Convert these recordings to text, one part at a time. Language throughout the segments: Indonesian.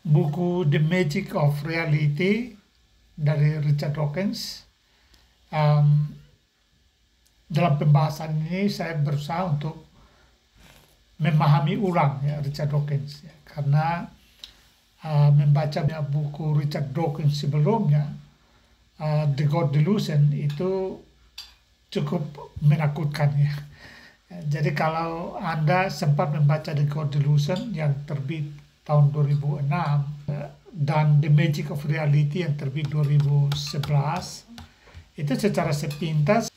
buku The Magic of Reality dari Richard Dawkins. Dalam pembahasan ini saya berusaha untuk memahami ulang ya Richard Dawkins ya, karena membaca buku Richard Dawkins sebelumnya, The God Delusion, itu cukup menakutkan ya. Jadi kalau Anda sempat membaca The God Delusion yang terbit tahun 2006 dan The Magic of Reality yang terbit 2011, itu secara sepintas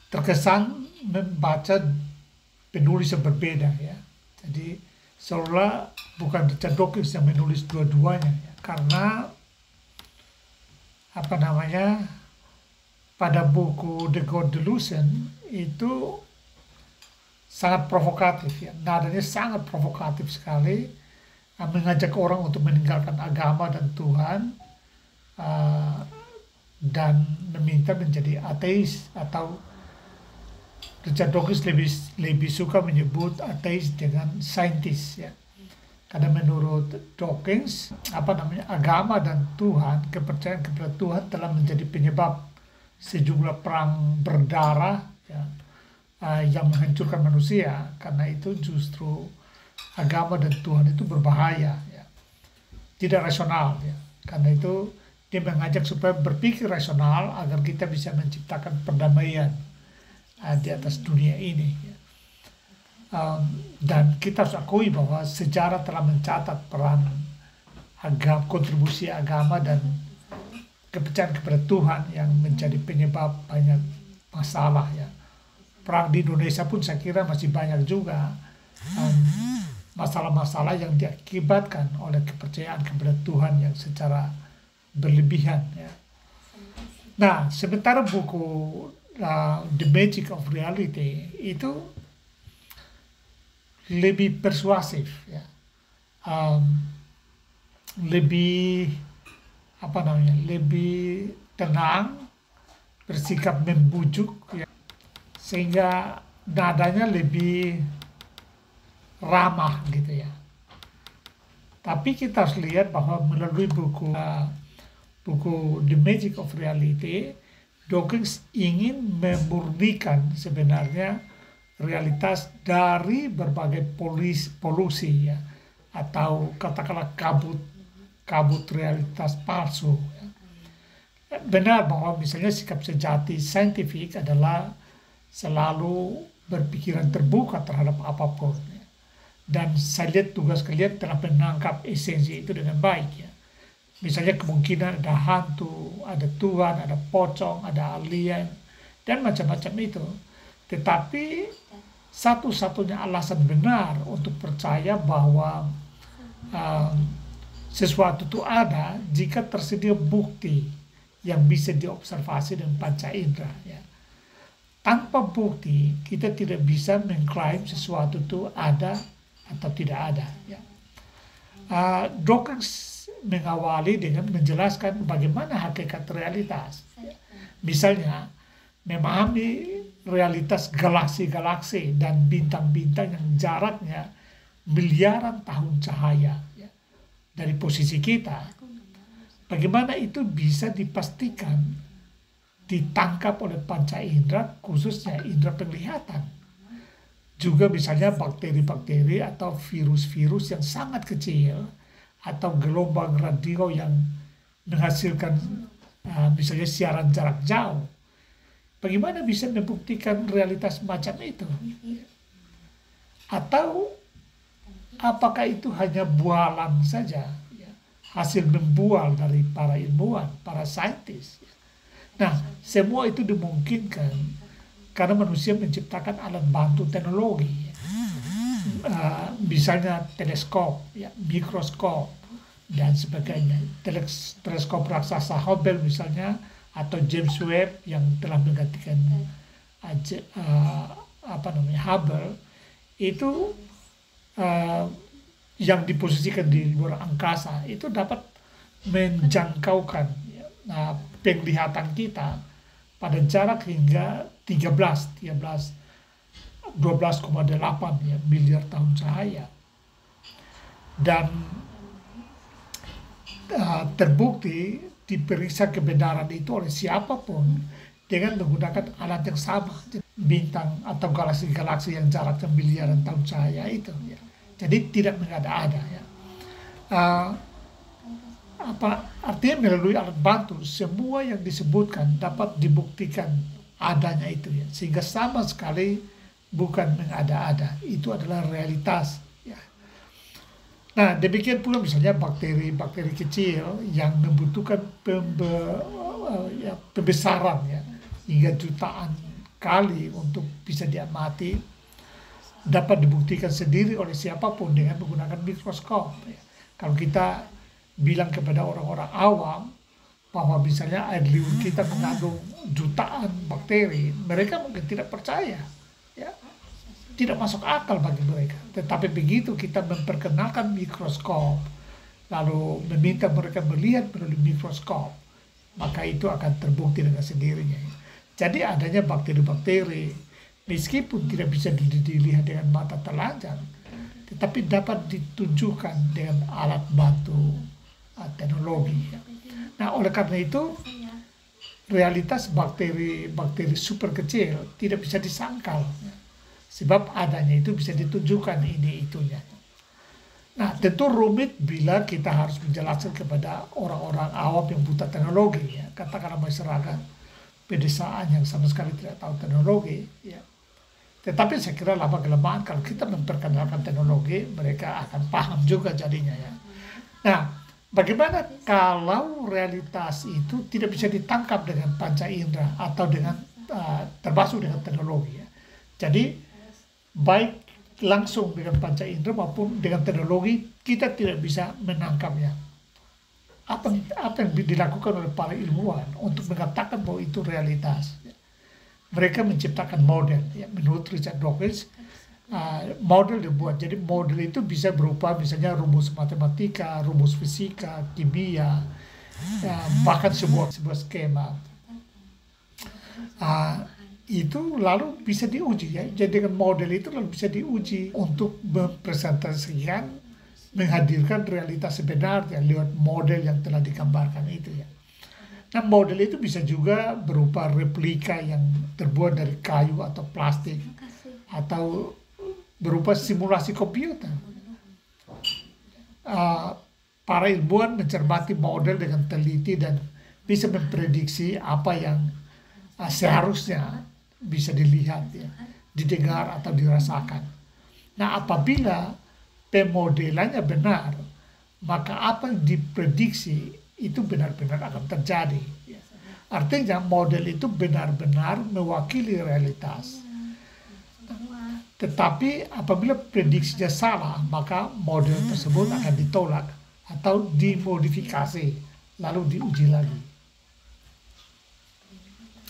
terkesan membaca penulis yang berbeda ya. Jadi seolah bukan Richard Dawkins yang menulis dua-duanya ya. Karena pada buku The God Delusion itu sangat provokatif ya, nadanya sangat provokatif sekali, mengajak orang untuk meninggalkan agama dan Tuhan, dan meminta menjadi ateis, atau Richard Dawkins lebih suka menyebut ateis dengan saintis ya. Karena menurut Dawkins agama dan Tuhan, kepercayaan kepada Tuhan telah menjadi penyebab sejumlah perang berdarah ya, yang menghancurkan manusia. Karena itu justru agama dan Tuhan itu berbahaya ya, tidak rasional ya. Karena itu dia mengajak supaya berpikir rasional agar kita bisa menciptakan perdamaian di atas dunia ini ya. Dan kita harus akui bahwa sejarah telah mencatat peran kontribusi agama dan kepercayaan kepada Tuhan yang menjadi penyebab banyak masalah ya. Perang di Indonesia pun saya kira masih banyak juga masalah-masalah yang diakibatkan oleh kepercayaan kepada Tuhan yang secara berlebihan ya. Nah, sementara buku The Magic of Reality itu lebih persuasif ya, lebih lebih tenang, bersikap membujuk ya, sehingga nadanya lebih ramah gitu ya. Tapi kita harus lihat bahwa melalui buku The Magic of Reality, Dawkins ingin memurnikan sebenarnya realitas dari berbagai polusi ya, atau katakanlah kabut realitas palsu ya. Benar bahwa misalnya sikap sejati saintifik adalah selalu berpikiran terbuka terhadap apapun ya. Dan saya lihat tugas kalian telah menangkap esensi itu dengan baik ya. Misalnya kemungkinan ada hantu, ada Tuhan, ada pocong, ada alien, dan macam-macam itu. Tetapi satu-satunya alasan benar untuk percaya bahwa sesuatu itu ada jika tersedia bukti yang bisa diobservasi dengan panca indera ya. Tanpa bukti kita tidak bisa mengklaim sesuatu itu ada atau tidak ada ya. Dawkins mengawali dengan menjelaskan bagaimana hakikat realitas ya. Misalnya memahami realitas galaksi-galaksi dan bintang-bintang yang jaraknya miliaran tahun cahaya ya, dari posisi kita. Bagaimana itu bisa dipastikan ditangkap oleh panca indera, khususnya indera penglihatan. Juga misalnya bakteri-bakteri atau virus-virus yang sangat kecil, atau gelombang radio yang menghasilkan misalnya siaran jarak jauh. Bagaimana bisa membuktikan realitas macam itu? Atau apakah itu hanya bualan saja? Ya, hasil membual dari para ilmuwan, para saintis. Nah, semua itu dimungkinkan karena manusia menciptakan alat bantu teknologi. Misalnya teleskop, ya, mikroskop, dan sebagainya. Teleskop raksasa Hubble misalnya, atau James Webb yang telah menggantikan Hubble, itu yang diposisikan di luar angkasa itu dapat menjangkaukan penglihatan kita pada jarak hingga 12,8 ya, miliar tahun cahaya. Dan terbukti diperiksa kebenaran itu oleh siapapun dengan menggunakan alat yang sama, bintang atau galaksi-galaksi yang jaraknya miliaran tahun cahaya itu ya. Jadi tidak mengada-ada ya. Artinya melalui alat bantu semua yang disebutkan dapat dibuktikan adanya itu ya, sehingga sama sekali bukan mengada-ada, itu adalah realitas ya. Nah demikian pula misalnya bakteri-bakteri kecil yang membutuhkan pembesaran ya hingga jutaan kali untuk bisa diamati, dapat dibuktikan sendiri oleh siapapun dengan menggunakan mikroskop ya. Kalau kita bilang kepada orang-orang awam bahwa misalnya air liur kita mengandung jutaan bakteri, mereka mungkin tidak percaya ya, tidak masuk akal bagi mereka. Tetapi begitu kita memperkenalkan mikroskop lalu meminta mereka melihat melalui mikroskop, maka itu akan terbukti dengan sendirinya. Jadi adanya bakteri-bakteri meskipun tidak bisa dilihat dengan mata telanjang, tetapi dapat ditunjukkan dengan alat bantu teknologi. Nah, oleh karena itu realitas bakteri super kecil tidak bisa disangkal, sebab adanya itu bisa ditunjukkan ini itunya. Nah, tentu rumit bila kita harus menjelaskan kepada orang-orang awam yang buta teknologi, ya, katakanlah masyarakat pedesaan yang sama sekali tidak tahu teknologi, ya. Tetapi saya kira laba kelemahan kalau kita memperkenalkan teknologi, mereka akan paham juga jadinya ya. Nah, bagaimana kalau realitas itu tidak bisa ditangkap dengan panca indera atau dengan termasuk dengan teknologi ya. Jadi baik langsung dengan panca indera maupun dengan teknologi kita tidak bisa menangkapnya. Apa yang dilakukan oleh para ilmuwan untuk mengatakan bahwa itu realitas? Mereka menciptakan model ya, menurut Richard Dawkins. Model dibuat, jadi model itu bisa berupa misalnya rumus matematika, rumus fisika, kimia, bahkan sebuah skema. Itu lalu bisa diuji ya. Jadi dengan model itu lalu bisa diuji untuk mempresentasikan, menghadirkan realitas sebenarnya lewat model yang telah digambarkan itu ya. Nah model itu bisa juga berupa replika yang terbuat dari kayu atau plastik atau berupa simulasi komputer. Para ilmuwan mencermati model dengan teliti dan bisa memprediksi apa yang seharusnya bisa dilihat, ya, didengar atau dirasakan. Nah apabila pemodelannya benar, maka apa yang diprediksi itu benar-benar akan terjadi. Artinya model itu benar-benar mewakili realitas. Tetapi apabila prediksinya salah, maka model tersebut akan ditolak atau dimodifikasi, lalu diuji lagi.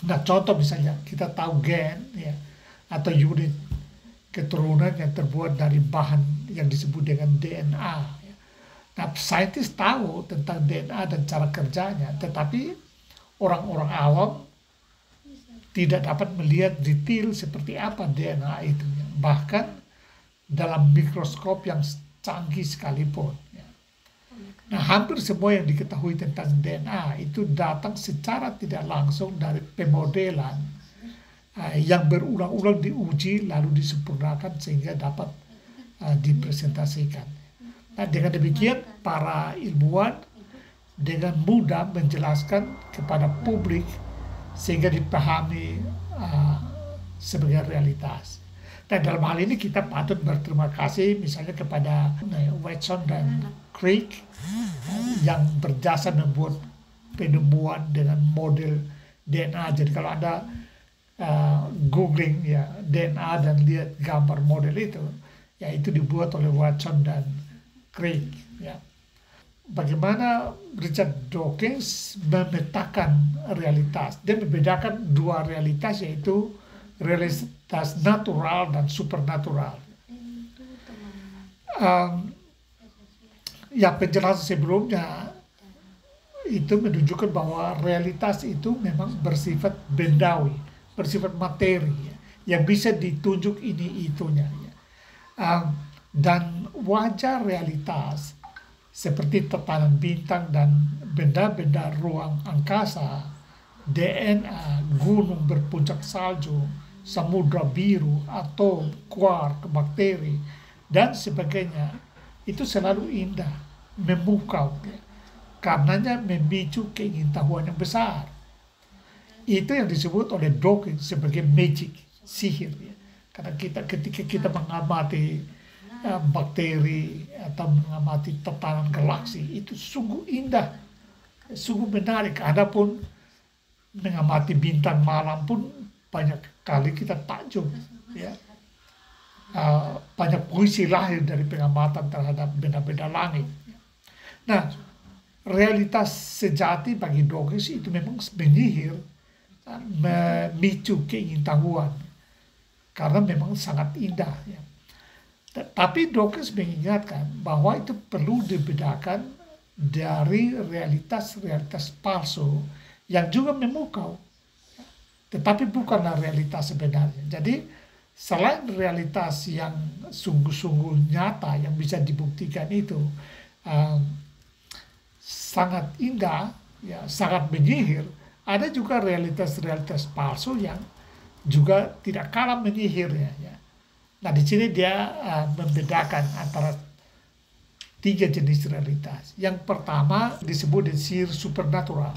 Nah contoh misalnya kita tahu gen ya, atau unit keturunan yang terbuat dari bahan yang disebut dengan DNA. Nah, saintis tahu tentang DNA dan cara kerjanya, tetapi orang-orang awam tidak dapat melihat detail seperti apa DNA itu. Bahkan dalam mikroskop yang canggih sekalipun. Nah, hampir semua yang diketahui tentang DNA itu datang secara tidak langsung dari pemodelan yang berulang-ulang diuji lalu disempurnakan sehingga dapat dipresentasikan. Nah, dengan demikian para ilmuwan dengan mudah menjelaskan kepada publik sehingga dipahami sebagai realitas. Dan dalam hal ini kita patut berterima kasih misalnya kepada Watson dan Crick yang berjasa membuat penemuan dengan model DNA. Jadi kalau Anda googling ya DNA dan lihat gambar model itu, ya itu dibuat oleh Watson dan Crick ya. Bagaimana Richard Dawkins memetakan realitas dan membedakan dua realitas, yaitu realitas natural dan supernatural. Ya penjelasan sebelumnya itu menunjukkan bahwa realitas itu memang bersifat bendawi, bersifat materi ya, yang bisa ditunjuk ini itunya ya. Dan wajah realitas seperti tatanan bintang dan benda-benda ruang angkasa, DNA, gunung berpuncak salju, samudra biru, atom, quark, bakteri, dan sebagainya, itu selalu indah, memukau, ya. Karenanya memicu keingintahuan yang besar. Itu yang disebut oleh Dawkins sebagai magic, sihir. Ya. Karena ketika kita mengamati bakteri atau mengamati tatanan galaksi, itu sungguh indah, sungguh menarik. Adapun mengamati bintang malam pun banyak kali kita takjub, ya. Banyak puisi lahir dari pengamatan terhadap benda-benda langit. Nah, realitas sejati bagi Dawkins itu memang menyihir, memicu keingintahuan, karena memang sangat indah. Ya. Tapi Dawkins mengingatkan bahwa itu perlu dibedakan dari realitas-realitas palsu yang juga memukau, tetapi bukanlah realitas sebenarnya. Jadi selain realitas yang sungguh-sungguh nyata yang bisa dibuktikan itu sangat indah, ya, sangat menyihir, ada juga realitas-realitas palsu yang juga tidak kalah menyihirnya. Ya. Nah, di sini dia membedakan antara 3 jenis realitas. Yang pertama disebut sihir supernatural.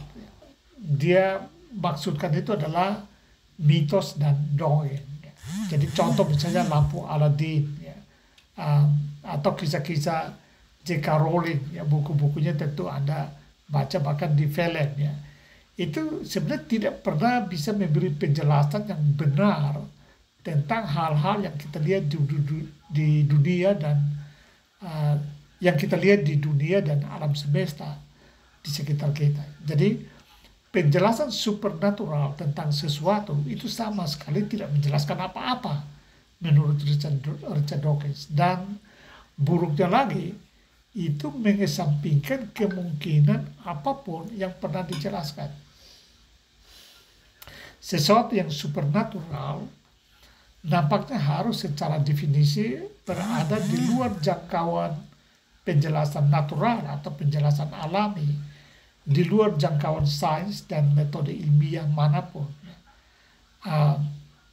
Dia maksudkan itu adalah mitos dan dongeng. Ya. Jadi contoh misalnya lampu Aladin, ya. Atau kisah-kisah J.K. Rowling, ya, buku-bukunya tentu Anda baca bahkan di film. Ya. Itu sebenarnya tidak pernah bisa memberi penjelasan yang benar tentang hal-hal yang kita lihat di dunia dan yang kita lihat di dunia dan alam semesta di sekitar kita. Jadi penjelasan supernatural tentang sesuatu itu sama sekali tidak menjelaskan apa-apa menurut Richard Dawkins. Dan buruknya lagi, itu mengesampingkan kemungkinan apapun yang pernah dijelaskan. Sesuatu yang supernatural nampaknya harus secara definisi berada di luar jangkauan penjelasan natural atau penjelasan alami, di luar jangkauan sains dan metode ilmiah manapun,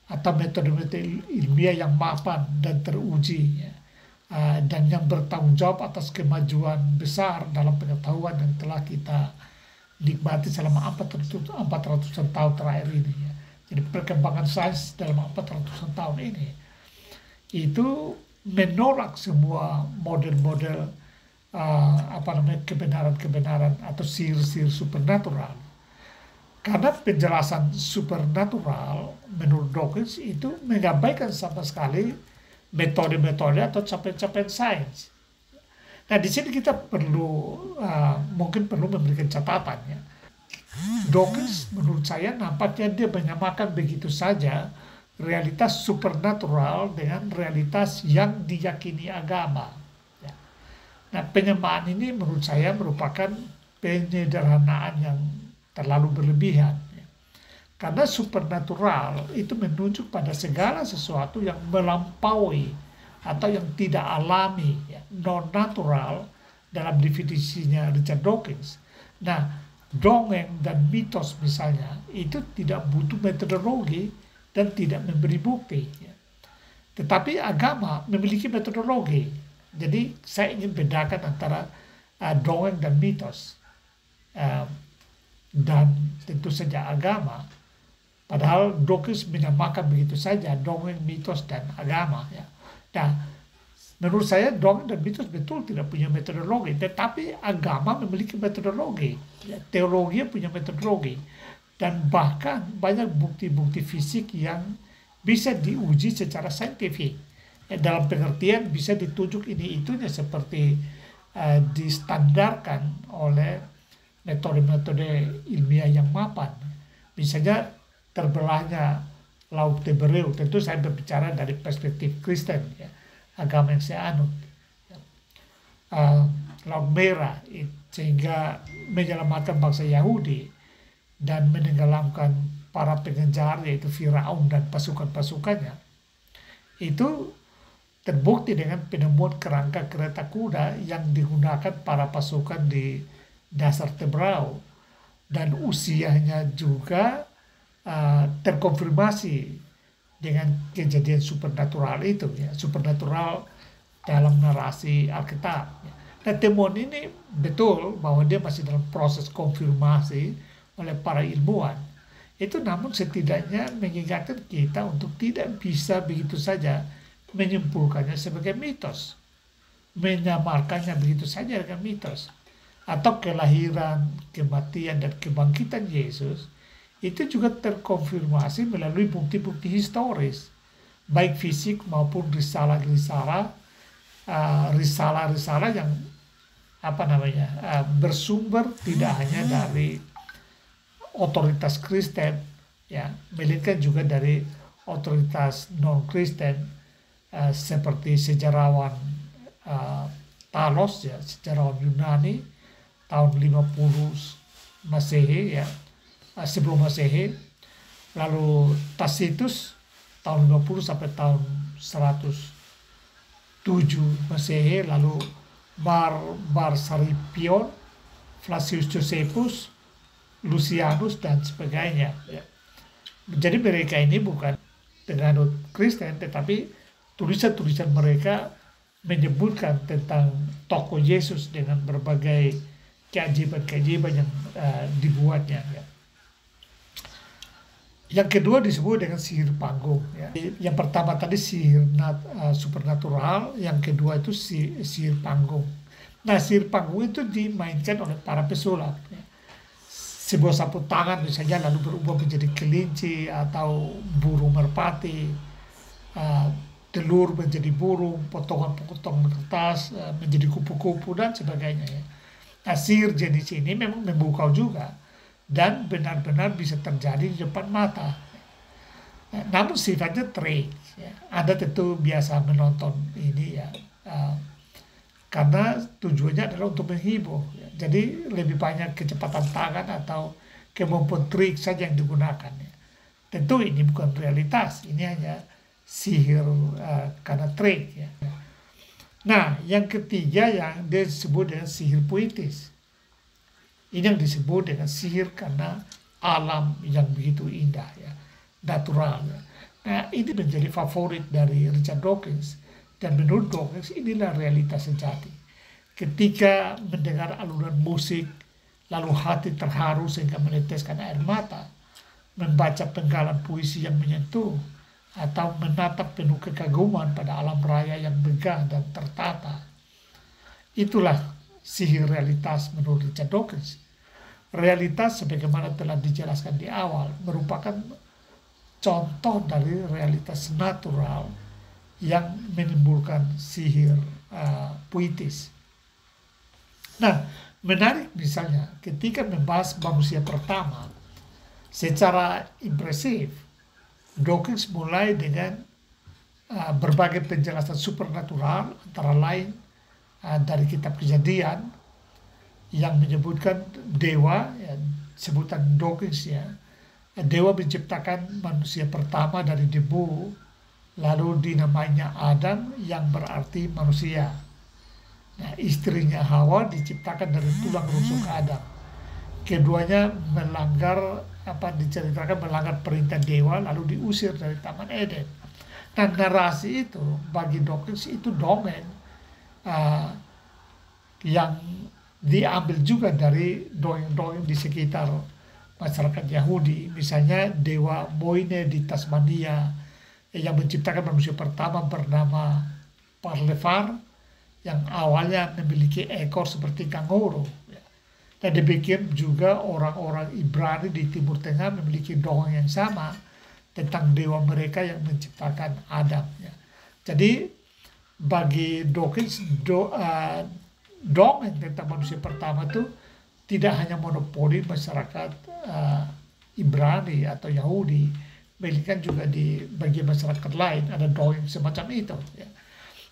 atau metode-metode ilmiah yang mapan dan teruji, ya, dan yang bertanggung jawab atas kemajuan besar dalam pengetahuan yang telah kita nikmati selama 400-an tahun terakhir ini. Ya. Jadi perkembangan sains dalam 400-an tahun ini itu menolak semua model-model kebenaran-kebenaran atau sihir-sihir supernatural. Karena penjelasan supernatural menurut Dawkins itu mengabaikan sama sekali metode-metode atau capaian-capaian sains. Nah, di sini kita mungkin perlu memberikan catatan, ya. Dawkins menurut saya nampaknya dia menyamakan begitu saja realitas supernatural dengan realitas yang diyakini agama. Ya. Nah, penyamaan ini menurut saya merupakan penyederhanaan yang terlalu berlebihan. Ya. Karena supernatural itu menunjuk pada segala sesuatu yang melampaui atau yang tidak alami, ya, non-natural dalam definisinya Richard Dawkins. Nah, dongeng dan mitos misalnya itu tidak butuh metodologi dan tidak memberi bukti. Ya. Tetapi agama memiliki metodologi. Jadi saya ingin bedakan antara dongeng dan mitos. Dan tentu saja agama. Padahal Dawkins menyamakan begitu saja dongeng, mitos, dan agama. Ya. Nah, menurut saya dongeng dan mitos betul tidak punya metodologi, tetapi agama memiliki metodologi, ya, teologi punya metodologi, dan bahkan banyak bukti-bukti fisik yang bisa diuji secara saintifik. Ya, dalam pengertian bisa ditunjuk ini itunya seperti distandarkan oleh metode-metode ilmiah yang mapan. Misalnya terbelahnya Laut Tebereu, tentu saya berbicara dari perspektif Kristen, ya, agama yang saya anut. Laut Merah sehingga menyelamatkan bangsa Yahudi dan menenggelamkan para pengejar yaitu Firaun dan pasukan-pasukannya. Itu terbukti dengan penemuan kerangka kereta kuda yang digunakan para pasukan di dasar Tebrau, dan usianya juga terkonfirmasi dengan kejadian supernatural itu, ya, supernatural dalam narasi Alkitab. Nah, temuan ini betul bahwa dia masih dalam proses konfirmasi oleh para ilmuwan. Itu namun setidaknya mengingatkan kita untuk tidak bisa begitu saja menyimpulkannya sebagai mitos, menyamarkannya begitu saja dengan mitos. Atau kelahiran, kematian, dan kebangkitan Yesus itu juga terkonfirmasi melalui bukti-bukti historis, baik fisik maupun risalah-risalah yang bersumber tidak hanya dari otoritas Kristen, ya, melainkan juga dari otoritas non-Kristen, seperti sejarawan Talos, ya, sejarawan Yunani tahun 50 Masehi, ya, sebelum Masehi, lalu Tacitus tahun 50 sampai tahun 107 Masehi, lalu Marsaripion, Flacius Josephus, Lucianus, dan sebagainya, ya. Jadi mereka ini bukan penganut Kristen, tetapi tulisan-tulisan mereka menyebutkan tentang tokoh Yesus dengan berbagai keajaiban-keajaiban yang dibuatnya, ya. Yang kedua disebut dengan sihir panggung, ya. Yang pertama tadi sihir supernatural, yang kedua itu sihir panggung. Nah, sihir panggung itu dimainkan oleh para pesulap, ya. Sebuah sapu tangan misalnya lalu berubah menjadi kelinci atau burung merpati, telur menjadi burung, potongan-potongan kertas menjadi kupu-kupu, dan sebagainya, ya. Nah, sihir jenis ini memang memukau juga dan benar-benar bisa terjadi di depan mata. Namun sifatnya trik, ya. Anda tentu biasa menonton ini, ya, karena tujuannya adalah untuk menghibur, ya. Jadi lebih banyak kecepatan tangan atau kemampuan trik saja yang digunakan, ya. Tentu ini bukan realitas, ini hanya sihir karena trik, ya. Nah, yang ketiga yang disebut dengan sihir puitis. Ini yang disebut dengan sihir karena alam yang begitu indah, ya, natural, ya. Nah, ini menjadi favorit dari Richard Dawkins, dan menurut Dawkins inilah realitas sejati. Ketika mendengar alunan musik, lalu hati terharu sehingga meneteskan air mata, membaca penggalan puisi yang menyentuh, atau menatap penuh kekaguman pada alam raya yang megah dan tertata. Itulah sihir realitas menurut Richard Dawkins. Realitas sebagaimana telah dijelaskan di awal merupakan contoh dari realitas natural yang menimbulkan sihir puitis. Nah, menarik misalnya ketika membahas manusia pertama secara impresif, Dawkins mulai dengan berbagai penjelasan supernatural, antara lain dari kitab Kejadian yang menyebutkan dewa, ya, sebutan Dawkins, ya, dewa menciptakan manusia pertama dari debu, lalu dinamainya Adam yang berarti manusia. Nah, istrinya Hawa diciptakan dari tulang rusuk Adam. Keduanya diceritakan melanggar perintah dewa lalu diusir dari Taman Eden. Nah, narasi itu bagi Dawkins itu dongeng yang diambil juga dari dongeng-dongeng di sekitar masyarakat Yahudi. Misalnya dewa Moine di Tasmania yang menciptakan manusia pertama bernama Parlevar yang awalnya memiliki ekor seperti kanguru. Dan demikian juga orang-orang Ibrani di Timur Tengah memiliki dongeng yang sama tentang dewa mereka yang menciptakan Adam, ya. Jadi bagi Dawkins dongeng tentang manusia pertama itu tidak hanya monopoli masyarakat Ibrani atau Yahudi, melainkan juga di bagi masyarakat lain ada dongeng semacam itu, ya.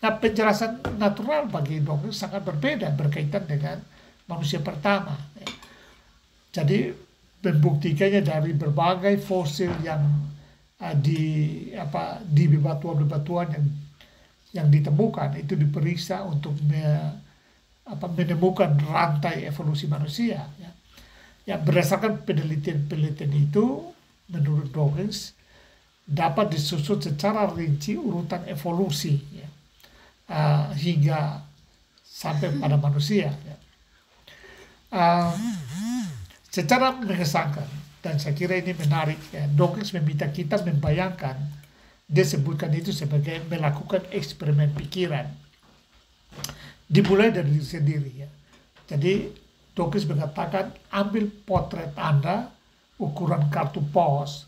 Nah, penjelasan natural bagi Dawkins sangat berbeda berkaitan dengan manusia pertama, ya. Jadi membuktikannya dari berbagai fosil yang di bebatuan-bebatuan yang ditemukan itu diperiksa untuk menemukan rantai evolusi manusia. Ya. Ya, berdasarkan penelitian-penelitian itu, menurut Dawkins, dapat disusun secara rinci urutan evolusi ya, hingga sampai pada manusia. Ya. Secara mengesankan, dan saya kira ini menarik, ya, Dawkins meminta kita membayangkan, dia sebutkan itu sebagai melakukan eksperimen pikiran. Dimulai dari diri sendiri. Ya. Jadi Dawkins mengatakan, ambil potret Anda, ukuran kartu pos,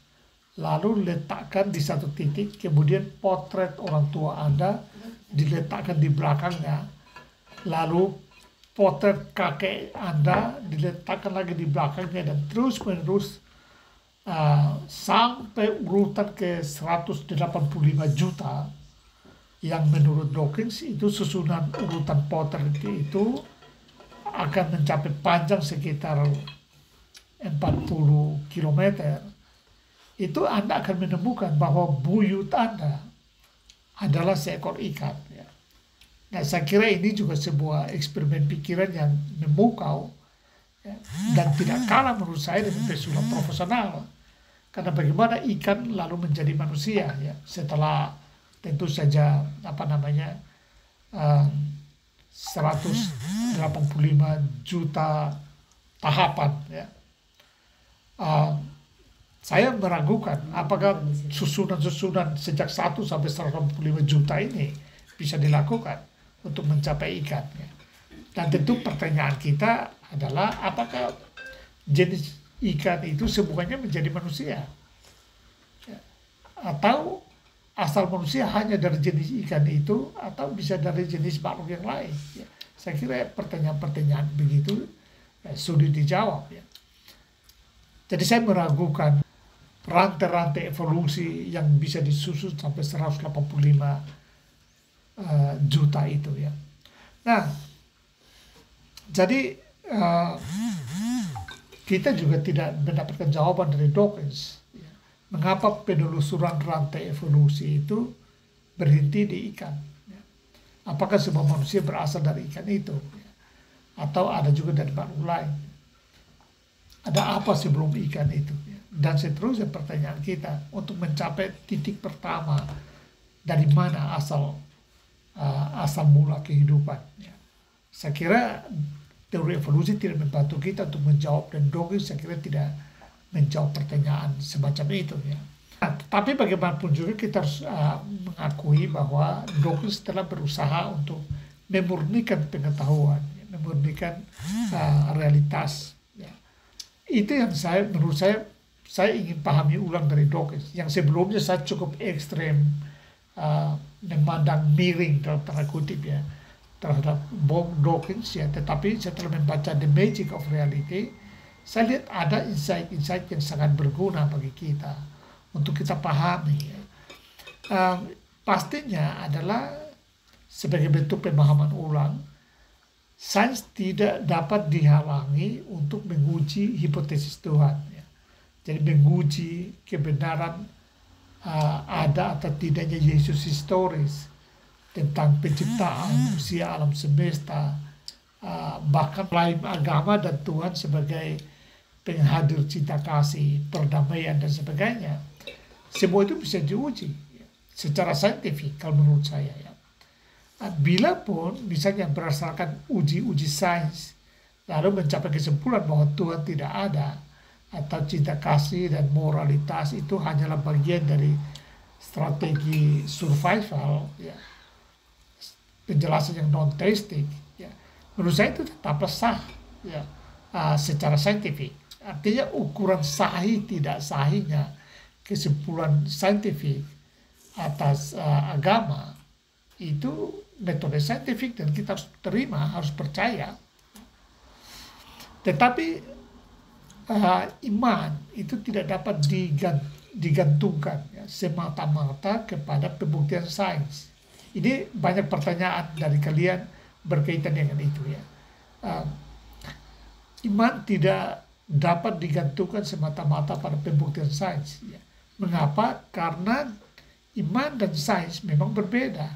lalu letakkan di satu titik, kemudian potret orang tua Anda diletakkan di belakangnya, lalu potret kakek Anda diletakkan lagi di belakangnya, dan terus menerus sampai urutan ke 185 juta, yang menurut Dawkins itu susunan urutan potret itu akan mencapai panjang sekitar 40 km. Itu Anda akan menemukan bahwa buyut Anda adalah seekor ikan. Ya. Nah, saya kira ini juga sebuah eksperimen pikiran yang memukau, ya, dan tidak kalah menurut saya dengan pesulap profesional. Karena bagaimana ikan lalu menjadi manusia, ya, setelah tentu saja 185 juta tahapan. Ya. Saya meragukan apakah susunan-susunan sejak 1 sampai 185 juta ini bisa dilakukan untuk mencapai ikan. Ya. Dan tentu pertanyaan kita adalah, apakah jenis ikan itu semuanya menjadi manusia? Ya. Atau asal manusia hanya dari jenis ikan itu, atau bisa dari jenis makhluk yang lain? Ya. Saya kira pertanyaan-pertanyaan begitu sulit dijawab. Ya. Jadi saya meragukan rantai-rantai evolusi yang bisa disusun sampai 185 juta itu. Ya. Nah, jadi kita juga tidak mendapatkan jawaban dari Dawkins. Ya. Mengapa penelusuran rantai evolusi itu berhenti di ikan? Ya. Apakah semua manusia berasal dari ikan itu? Ya. Atau ada juga dari makhluk lain? Ada apa sebelum ikan itu? Ya. Dan seterusnya pertanyaan kita untuk mencapai titik pertama, dari mana asal mula kehidupan. Ya. Saya kira teori evolusi tidak membantu kita untuk menjawab, dan Dawkins saya kira tidak menjawab pertanyaan semacam itu. Ya. Nah, tapi bagaimanapun juga kita harus mengakui bahwa Dawkins telah berusaha untuk memurnikan pengetahuan, ya, memurnikan realitas. Ya. Itu yang menurut saya ingin pahami ulang dari Dawkins. Yang sebelumnya saya cukup ekstrem memandang miring dalam tanda kutip ya terhadap Dawkins ya, tetapi setelah membaca The Magic of Reality, saya lihat ada insight-insight yang sangat berguna bagi kita untuk kita pahami. Ya. Pastinya adalah sebagai bentuk pemahaman ulang, sains tidak dapat dihalangi untuk menguji hipotesis Tuhan. Ya. Jadi menguji kebenaran ada atau tidaknya Yesus historis, tentang penciptaan usia alam semesta, bahkan klaim agama dan Tuhan sebagai penghadir cinta kasih, perdamaian dan sebagainya. Semua itu bisa diuji secara saintifik kalau menurut saya. Ya. Bila pun misalnya berdasarkan uji-uji sains lalu mencapai kesimpulan bahwa Tuhan tidak ada, atau cinta kasih dan moralitas itu hanyalah bagian dari strategi survival, ya, penjelasan yang non-theistic, ya, menurut saya itu tetaplah sah, ya, secara saintifik. Artinya ukuran sahih tidak sahihnya kesimpulan saintifik atas agama itu metode saintifik, dan kita harus terima, harus percaya. Tetapi iman itu tidak dapat digantungkan ya, semata-mata kepada pembuktian sains. Ini banyak pertanyaan dari kalian berkaitan dengan itu ya. Iman tidak dapat digantungkan semata-mata pada pembuktian sains. Ya. Mengapa? Karena iman dan sains memang berbeda.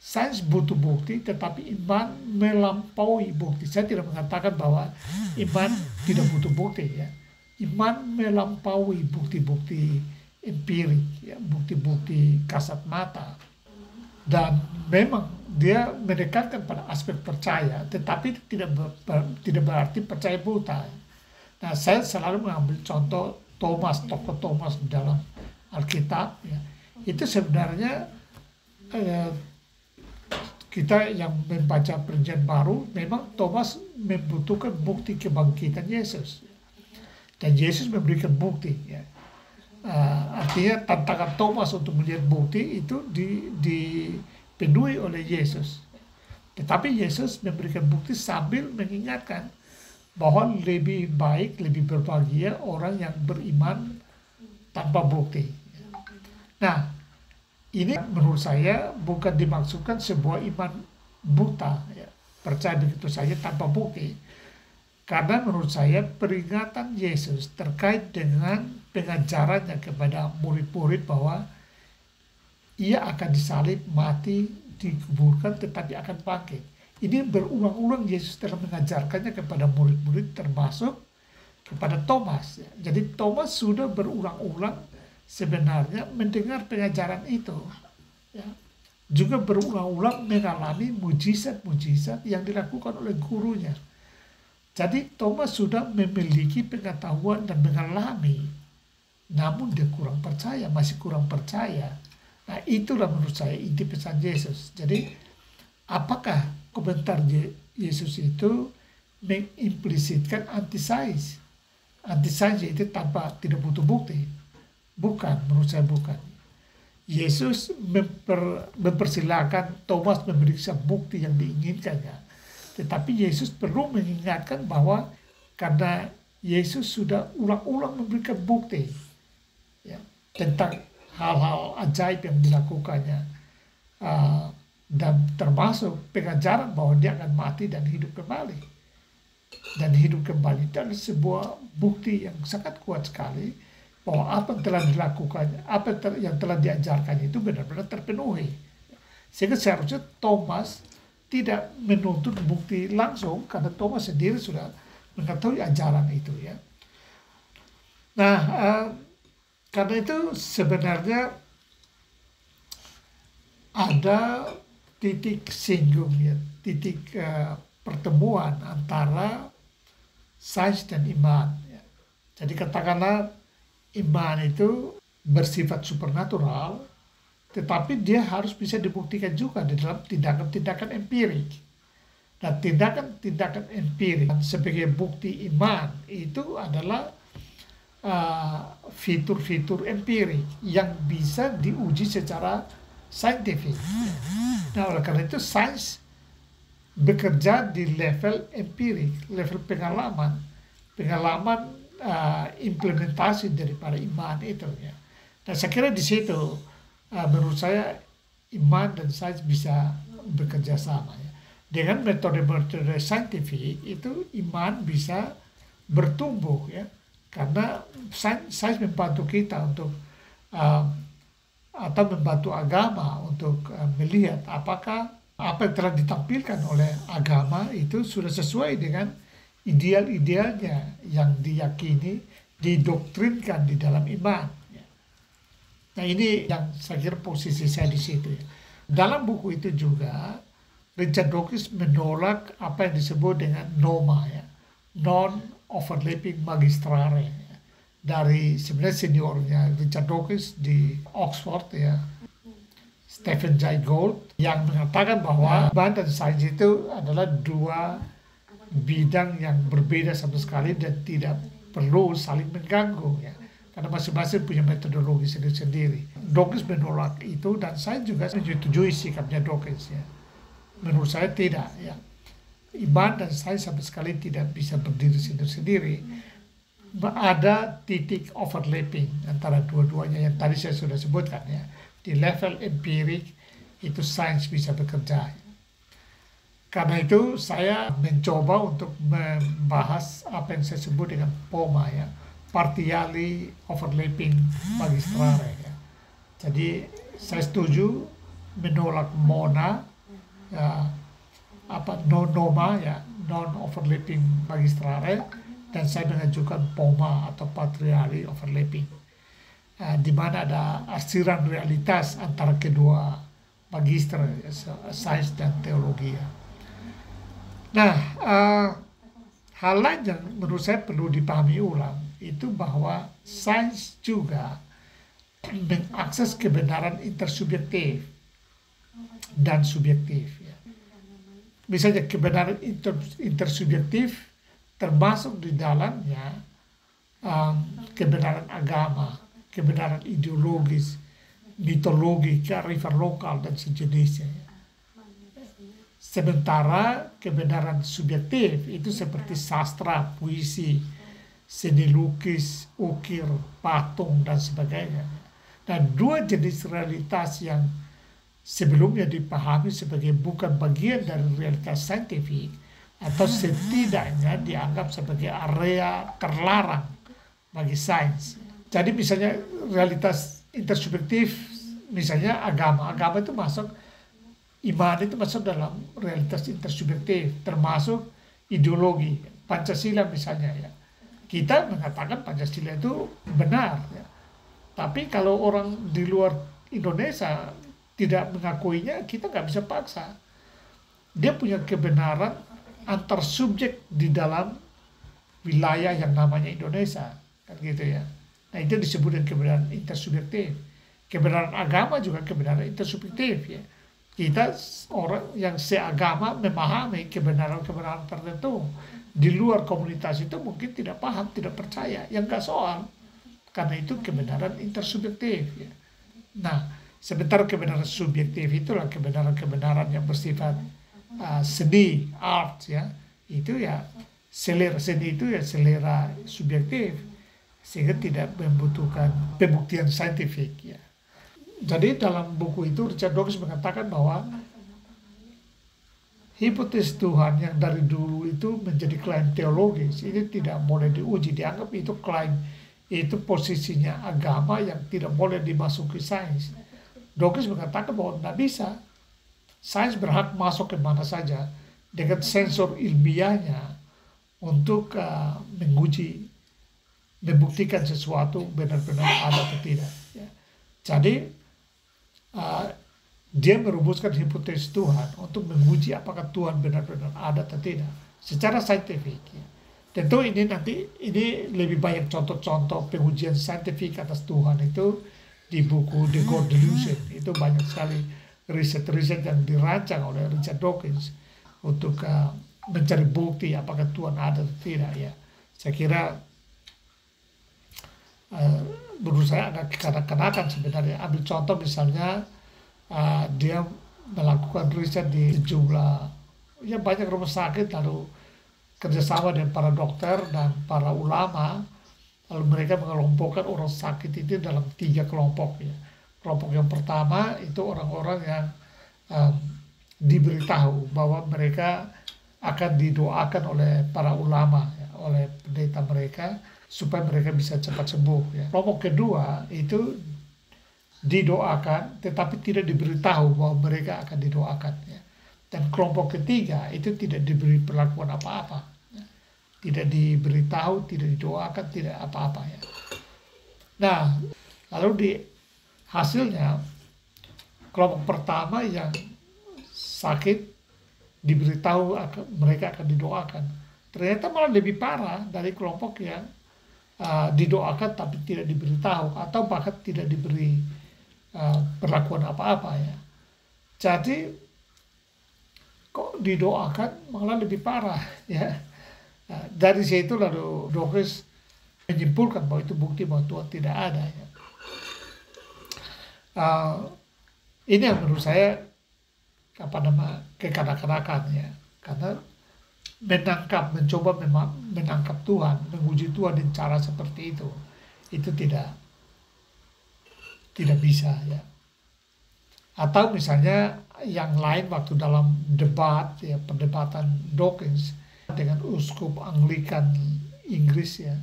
sains butuh bukti, tetapi iman melampaui bukti. Saya tidak mengatakan bahwa iman tidak butuh bukti ya. Iman melampaui bukti-bukti empirik, ya, bukti-bukti kasat mata. Dan memang dia mendekatkan pada aspek percaya, tetapi tidak berarti percaya buta. Nah, saya selalu mengambil contoh Thomas, tokoh Thomas dalam Alkitab. Ya. Itu sebenarnya kita yang membaca Perjanjian Baru, memang Thomas membutuhkan bukti kebangkitan Yesus. Dan Yesus memberikan bukti. Ya. Artinya tantangan Thomas untuk melihat bukti itu dipenuhi oleh Yesus. Tetapi Yesus memberikan bukti sambil mengingatkan bahwa lebih baik, lebih berbahagia orang yang beriman tanpa bukti. Nah, ini menurut saya bukan dimaksudkan sebuah iman buta, ya, percaya begitu saja tanpa bukti. Karena menurut saya peringatan Yesus terkait dengan pengajarannya kepada murid-murid bahwa ia akan disalib, mati, dikuburkan, tetapi akan bangkit. Ini berulang-ulang Yesus telah mengajarkannya kepada murid-murid, termasuk kepada Thomas. Jadi Thomas sudah berulang-ulang sebenarnya mendengar pengajaran itu. Ya. Juga berulang-ulang mengalami mujizat-mujizat yang dilakukan oleh gurunya. Jadi Thomas sudah memiliki pengetahuan dan mengalami, namun dia kurang percaya, masih kurang percaya. Nah, itulah menurut saya inti pesan Yesus. Jadi apakah komentar Yesus itu mengimplisitkan anti-sains? Anti-sains itu tidak butuh bukti. Bukan, menurut saya bukan. Yesus mempersilahkan Thomas memeriksa bukti yang diinginkannya. Tetapi Yesus perlu mengingatkan bahwa karena Yesus sudah ulang-ulang memberikan bukti, ya, tentang hal-hal ajaib yang dilakukannya, dan termasuk pengajaran bahwa dia akan mati dan hidup kembali. Dan hidup kembali itu adalah sebuah bukti yang sangat kuat sekali bahwa apa yang telah dilakukannya, yang telah diajarkannya itu benar-benar terpenuhi. Sehingga seharusnya Thomas tidak menuntut bukti langsung karena Thomas sendiri sudah mengetahui ajaran itu, ya. Nah, karena itu sebenarnya ada titik singgung, ya, titik pertemuan antara sains dan iman. Ya. Jadi katakanlah iman itu bersifat supernatural, tetapi dia harus bisa dibuktikan juga di dalam tindakan-tindakan empirik. Nah, tindakan-tindakan empirik sebagai bukti iman itu adalah fitur-fitur empirik yang bisa diuji secara saintifik. Nah, oleh karena itu sains bekerja di level empirik, level pengalaman implementasi daripada iman itu. Ya. Nah, saya kira di situ menurut saya iman dan sains bisa bekerja sama. Ya. Dengan metode-metode saintifik itu iman bisa bertumbuh, ya, karena sains membantu kita untuk atau membantu agama untuk melihat apakah apa yang telah ditampilkan oleh agama itu sudah sesuai dengan ideal-idealnya yang diyakini, didoktrinkan di dalam iman. Nah, ini yang saya kira posisi saya di situ. Ya. Dalam buku itu juga Richard Dawkins menolak apa yang disebut dengan NOMA, ya, non-overlapping magistrare, ya, dari sebenarnya seniornya Richard Dawkins di Oxford, ya, Stephen Jay Gould, yang mengatakan bahwa iman dan sains itu adalah dua bidang yang berbeda sama sekali dan tidak perlu saling mengganggu, ya. Karena masing-masing punya metodologi sendiri-sendiri. Dawkins menolak itu dan saya juga menyetujui sikapnya Dawkins. Ya. Menurut saya tidak. Ya. Iman dan sains sama sekali tidak bisa berdiri sendiri-sendiri. Ada titik overlapping antara dua-duanya yang tadi saya sudah sebutkan. Ya. Di level empirik itu sains bisa bekerja. Karena itu saya mencoba untuk membahas apa yang saya sebut dengan POMA, ya. Partially overlapping magistrare, ya. Jadi saya setuju menolak MONA ya, non-NOMA ya, non-overlapping magistrale, dan saya mengajukan POMA atau Patriarchy Overlapping, di mana ada arsiran realitas antara kedua magister, sains dan teologi ya. Nah, hal lain yang menurut saya perlu dipahami ulang itu bahwa sains juga mengakses kebenaran intersubjektif dan subjektif ya. Misalnya kebenaran intersubjektif termasuk di dalamnya kebenaran agama, kebenaran ideologis, mitologi, kearifan lokal dan sejenisnya ya. Sementara kebenaran subjektif itu seperti sastra, puisi, seni lukis, ukir, patung dan sebagainya. Dan dua jenis realitas yang sebelumnya dipahami sebagai bukan bagian dari realitas saintifik atau setidaknya dianggap sebagai area terlarang bagi sains. Jadi misalnya realitas intersubjektif, misalnya agama itu masuk, iman itu masuk dalam realitas intersubjektif, termasuk ideologi, Pancasila misalnya ya. Kita mengatakan Pancasila itu benar ya. Tapi kalau orang di luar Indonesia tidak mengakuinya, kita nggak bisa paksa. Dia punya kebenaran antar subjek di dalam wilayah yang namanya Indonesia, kan gitu ya. Nah itu disebut dengan kebenaran intersubjektif. Kebenaran agama juga kebenaran intersubjektif ya. Kita orang yang seagama memahami kebenaran-kebenaran tertentu. Di luar komunitas itu mungkin tidak paham, tidak percaya, yang nggak soal. Karena itu kebenaran intersubjektif ya. Nah, sementara kebenaran subjektif itulah kebenaran-kebenaran yang bersifat seni, art ya. Itu ya selera seni itu ya selera subjektif, sehingga tidak membutuhkan pembuktian saintifik ya. Jadi dalam buku itu Richard Dawkins mengatakan bahwa hipotesis Tuhan yang dari dulu itu menjadi klaim teologis, ini tidak boleh diuji, dianggap itu klaim, itu posisinya agama yang tidak boleh dimasuki sains. Dawkins mengatakan bahwa tidak bisa, sains berhak masuk ke mana saja dengan sensor ilmiahnya untuk menguji, membuktikan sesuatu benar-benar ada atau tidak. Ya. Jadi dia merumuskan hipotesis Tuhan untuk menguji apakah Tuhan benar-benar ada atau tidak secara saintifik ya. Tentu ini lebih banyak contoh-contoh pengujian saintifik atas Tuhan itu di buku The God Delusion. Itu banyak sekali riset-riset yang dirancang oleh Richard Dawkins untuk mencari bukti apakah Tuhan ada atau tidak ya. Saya kira menurut saya agak kekanak-kanakan sebenarnya. Ambil contoh misalnya dia melakukan riset di sejumlah ya banyak rumah sakit, lalu kerjasama dengan para dokter dan para ulama, lalu mereka mengelompokkan orang sakit itu dalam 3 kelompok ya. Kelompok yang pertama itu orang-orang yang diberitahu bahwa mereka akan didoakan oleh para ulama ya, oleh pendeta mereka supaya mereka bisa cepat sembuh ya. Kelompok kedua itu didoakan tetapi tidak diberitahu bahwa mereka akan didoakan ya. Dan kelompok ketiga itu tidak diberi perlakuan apa-apa ya. Tidak diberitahu, tidak didoakan, tidak apa-apa ya. Nah, lalu di hasilnya kelompok pertama yang sakit diberitahu mereka akan didoakan, ternyata malah lebih parah dari kelompok yang didoakan tapi tidak diberitahu atau bahkan tidak diberi perlakuan apa-apa ya. Jadi kok didoakan malah lebih parah ya. Dari situ lalu Dawkins menyimpulkan bahwa itu bukti bahwa Tuhan tidak ada ya. Ini yang menurut saya kekanak-kanakan ya, karena mencoba menangkap Tuhan, menguji Tuhan dengan cara seperti itu tidak bisa ya. Atau misalnya yang lain waktu dalam debat ya, perdebatan Dawkins dengan uskup Anglikan Inggris ya,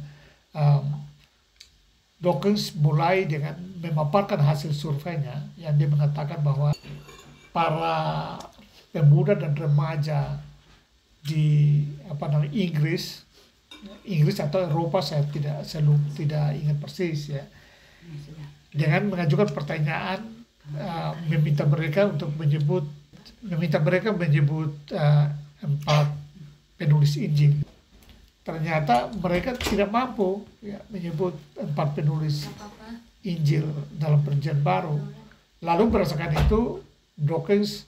Dawkins mulai dengan memaparkan hasil surveinya yang dia mengatakan bahwa para pemuda dan remaja di Inggris atau Eropa, saya tidak ingat persis ya, dengan mengajukan pertanyaan, meminta mereka menyebut 4 penulis Injil. Ternyata mereka tidak mampu ya, menyebut 4 penulis Injil dalam Perjanjian Baru. Lalu berdasarkan itu Dawkins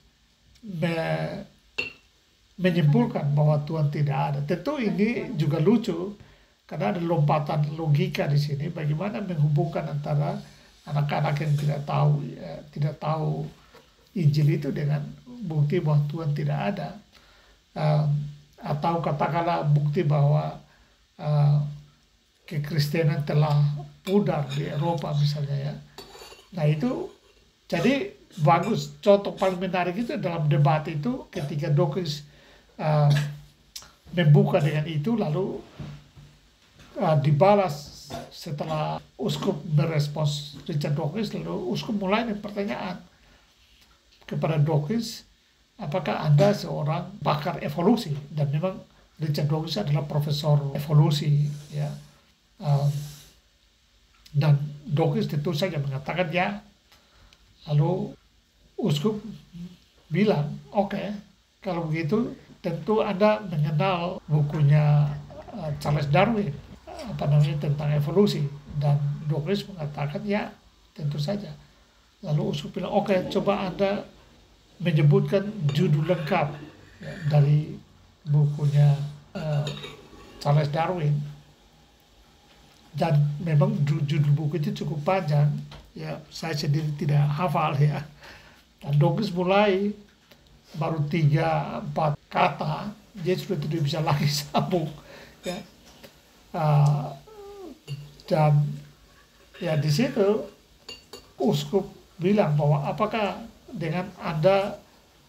menyimpulkan bahwa Tuhan tidak ada. Tentu ini juga lucu karena ada lompatan logika di sini. Bagaimana menghubungkan antara anak-anak yang tidak tahu Injil itu dengan bukti bahwa Tuhan tidak ada, atau katakanlah bukti bahwa kekristenan telah pudar di Eropa misalnya ya. Nah itu jadi bagus. Contoh paling menarik itu dalam debat itu ketika Dawkins membuka dengan itu, lalu dibalas setelah uskup merespons Richard Dawkins, lalu uskup mulai dengan pertanyaan kepada Dawkins, apakah Anda seorang pakar evolusi? Dan memang Richard Dawkins adalah profesor evolusi ya. Dan Dawkins tentu saja mengatakan ya. Lalu uskup bilang, oke, kalau begitu tentu Anda mengenal bukunya Charles Darwin tentang evolusi. Dan Dawkins mengatakan ya, tentu saja. Lalu uskup bilang, oke, coba Anda menyebutkan judul lengkap ya, dari bukunya Charles Darwin. Dan memang judul buku itu cukup panjang ya, saya sendiri tidak hafal ya. Dan Dawkins mulai baru 3-4 kata dia sudah tidak bisa lagi sambung ya. Dan ya di situ uskup bilang bahwa apakah dengan Anda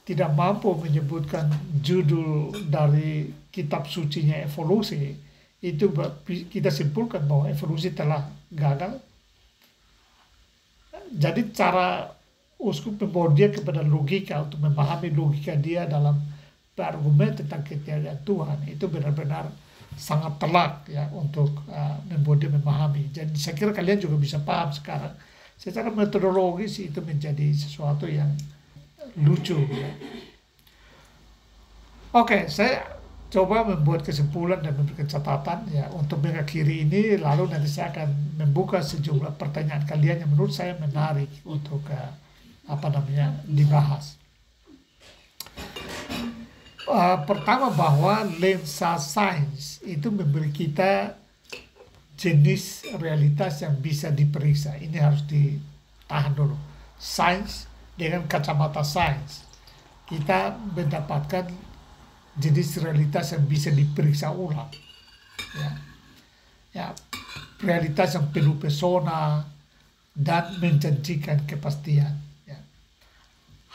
tidak mampu menyebutkan judul dari kitab sucinya evolusi, itu kita simpulkan bahwa evolusi telah gagal. Jadi cara uskup membawa dia kepada logika, untuk memahami logika dia dalam berargumen tentang ketiadaan Tuhan, itu benar-benar sangat telak ya untuk membuat dia memahami. Jadi saya kira kalian juga bisa paham sekarang. Secara metodologis itu menjadi sesuatu yang lucu ya. Oke, saya coba membuat kesimpulan dan memberikan catatan ya untuk mengakhiri ini, lalu nanti saya akan membuka sejumlah pertanyaan kalian yang menurut saya menarik untuk dibahas. Pertama, bahwa lensa sains itu memberi kita jenis realitas yang bisa diperiksa. Ini harus ditahan dulu. Sains dengan kacamata sains, kita mendapatkan jenis realitas yang bisa diperiksa ulang. Ya, realitas yang penuh pesona dan menjanjikan kepastian. Ya.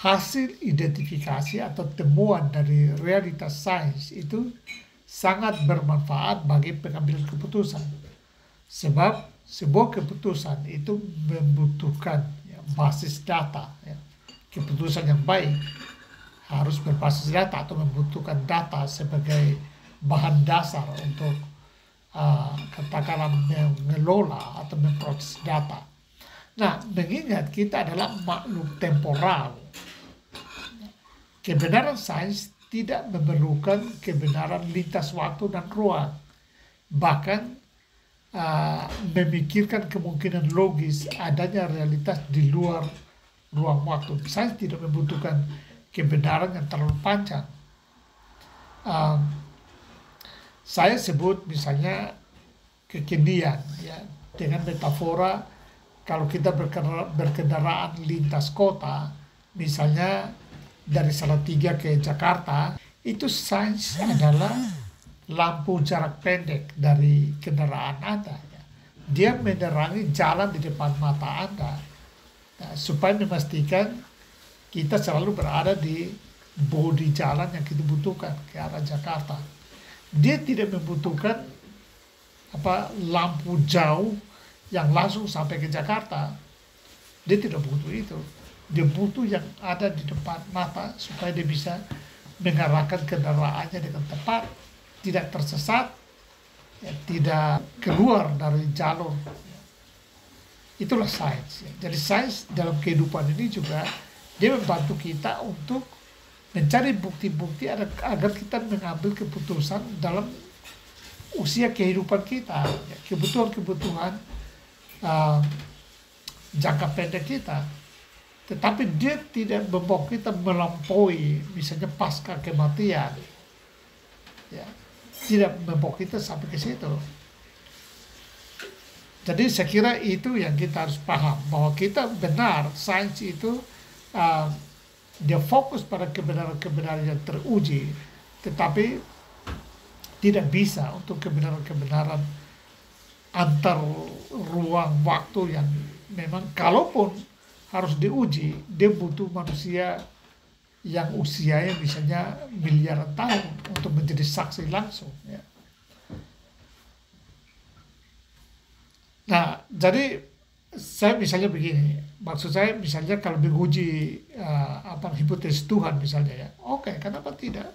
Hasil identifikasi atau temuan dari realitas sains itu sangat bermanfaat bagi pengambilan keputusan. Sebab sebuah keputusan itu membutuhkan basis data. Ya. Keputusan yang baik harus berbasis data atau membutuhkan data sebagai bahan dasar untuk katakanlah mengelola atau memproses data. Nah, mengingat kita adalah makhluk temporal, kebenaran sains tidak memerlukan kebenaran lintas waktu dan ruang. Bahkan memikirkan kemungkinan logis adanya realitas di luar ruang waktu. Sains tidak membutuhkan kebenaran yang terlalu panjang. Saya sebut misalnya kekinian ya, dengan metafora kalau kita berkendaraan lintas kota, misalnya dari Salatiga ke Jakarta, itu sains adalah lampu jarak pendek dari kendaraan Anda. Dia menerangi jalan di depan mata Anda. Nah, supaya memastikan kita selalu berada di bodi jalan yang kita butuhkan ke arah Jakarta. Dia tidak membutuhkan lampu jauh yang langsung sampai ke Jakarta. Dia tidak butuh itu. Dia butuh yang ada di depan mata supaya dia bisa mengarahkan kendaraannya dengan tepat, tidak tersesat, ya, tidak keluar dari jalur. Itulah sains. Ya. Jadi sains dalam kehidupan ini juga dia membantu kita untuk mencari bukti-bukti agar kita mengambil keputusan dalam usia kehidupan kita, ya, kebutuhan-kebutuhan jangka pendek kita. Tetapi dia tidak membawa kita melampaui, misalnya pasca kematian. Ya, tidak membawa kita sampai ke situ. Jadi saya kira itu yang kita harus paham, bahwa kita benar, sains itu dia fokus pada kebenaran-kebenaran yang teruji, tetapi tidak bisa untuk kebenaran-kebenaran antar ruang waktu yang memang kalaupun harus diuji, dia butuh manusia yang usianya misalnya miliaran tahun untuk menjadi saksi langsung. Ya. Nah, jadi saya misalnya begini, maksud saya misalnya kalau menguji hipotesis Tuhan misalnya ya, oke, kenapa tidak?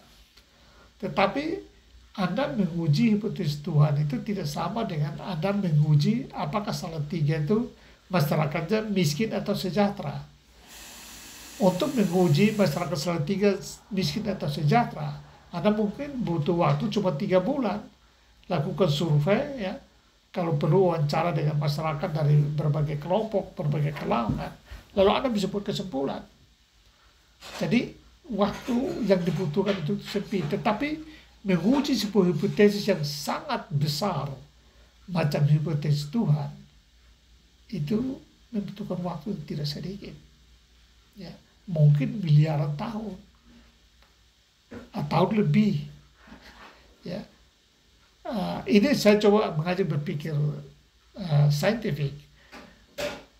Tetapi Anda menguji hipotesis Tuhan itu tidak sama dengan Anda menguji apakah Salatiga itu masyarakatnya miskin atau sejahtera. Untuk menguji masyarakat Salatiga miskin atau sejahtera, Anda mungkin butuh waktu cuma 3 bulan, lakukan survei ya. Kalau perlu wawancara dengan masyarakat dari berbagai kelompok, berbagai kalangan, lalu Anda bisa buat kesimpulan. Jadi waktu yang dibutuhkan itu sepi, tetapi menguji sebuah hipotesis yang sangat besar, macam hipotesis Tuhan, itu membutuhkan waktu yang tidak sedikit. Ya, mungkin miliaran tahun, atau lebih. Ya. Ini saya coba mengajak berpikir saintifik.